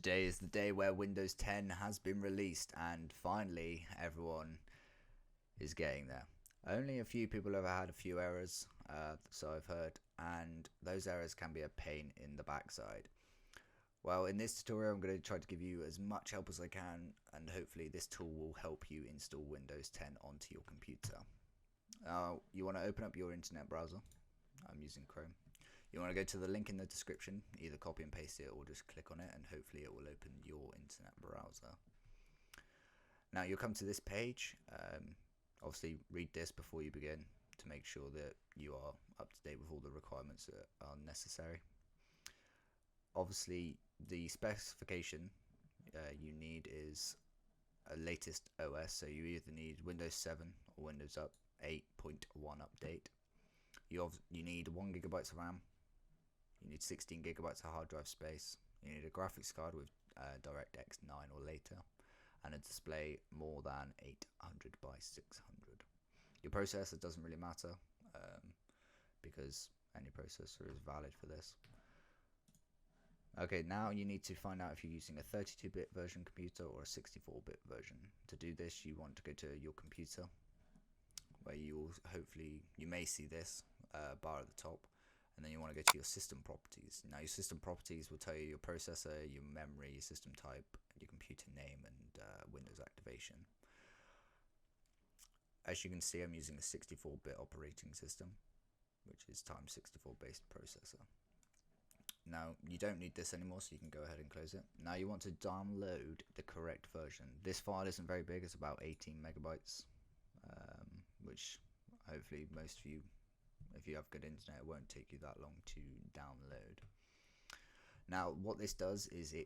Today is the day where Windows 10 has been released, and finally everyone is getting there. Only a few people have had a few errors, so I've heard, and those errors can be a pain in the backside. Well, in this tutorial I'm going to try to give you as much help as I can, and hopefully this tool will help you install Windows 10 onto your computer. You want to open up your internet browser. I'm using Chrome. You want to go to the link in the description, either copy and paste it or just click on it, and hopefully it will open your internet browser. Now you'll come to this page. Obviously read this before you begin to make sure that you are up to date with all the requirements that are necessary. Obviously the specification you need is a latest OS, so you either need Windows 7 or Windows 8.1 update. You need 1 GB of RAM. You need 16 GB of hard drive space. You need a graphics card with DirectX 9 or later, and a display more than 800 by 600. Your processor doesn't really matter because any processor is valid for this. Okay, now you need to find out if you're using a 32-bit version computer or a 64-bit version. To do this, you want to go to your computer, where you may see this bar at the top, and then you want to go to your system properties. Now your system properties will tell you your processor, your memory, your system type, your computer name, and Windows activation. As you can see, I'm using a 64-bit operating system, which is x64 based processor. Now you don't need this anymore, so you can go ahead and close it. Now you want to download the correct version. This file isn't very big, it's about 18 megabytes, which hopefully most of you, if you have good internet, it won't take you that long to download. Now what this does is you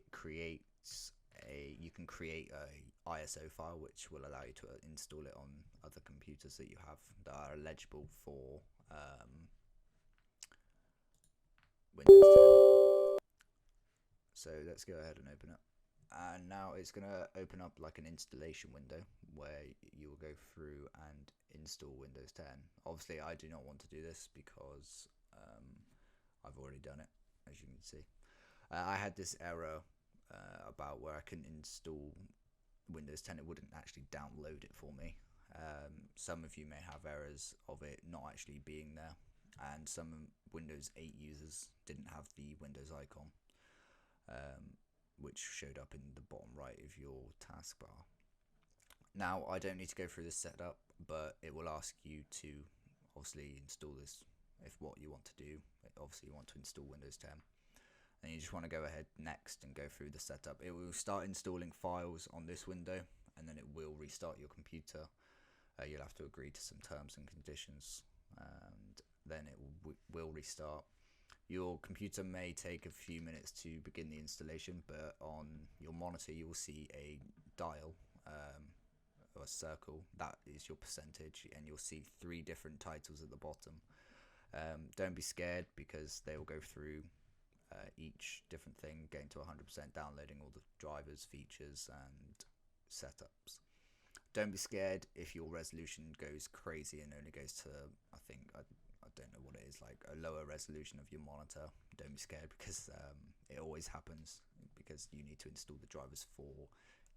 can create a ISO file which will allow you to install it on other computers that you have that are eligible for Windows 10. So let's go ahead and open it. And now it's going to open up like an installation window where you will go through and install Windows 10. Obviously I do not want to do this because I've already done it, as you can see. I had this error about where I couldn't install Windows 10, it wouldn't actually download it for me. Some of you may have errors of it not actually being there, and some Windows 8 users didn't have the Windows icon, which showed up in the bottom right of your taskbar. Now I don't need to go through this setup, but it will ask you to obviously install this if what you want to do. Obviously you want to install Windows 10, and you just want to go ahead next and go through the setup. It will start installing files on this window, and then it will restart your computer. You'll have to agree to some terms and conditions, and then it will restart. Your computer may take a few minutes to begin the installation, but on your monitor you will see a dial or a circle. That is your percentage, and you'll see 3 different titles at the bottom. Don't be scared, because they will go through each different thing, getting to 100%, downloading all the drivers, features and setups. Don't be scared if your resolution goes crazy and only goes to, I don't know what it is, like a lower resolution of your monitor. Don't be scared, because it always happens, because you need to install the drivers for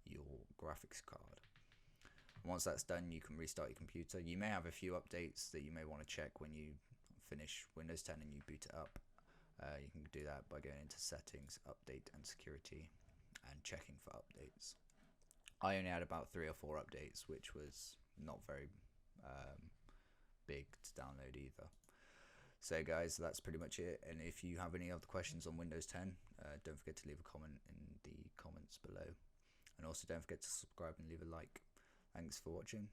your graphics card. Once that's done, you can restart your computer. You may have a few updates that you may want to check when you finish Windows 10 and you boot it up. You can do that by going into settings, update and security, and checking for updates. I only had about 3 or 4 updates, which was not very big to download either. So guys, that's pretty much it, and if you have any other questions on Windows 10, don't forget to leave a comment in the comments below, and also don't forget to subscribe and leave a like. Thanks for watching.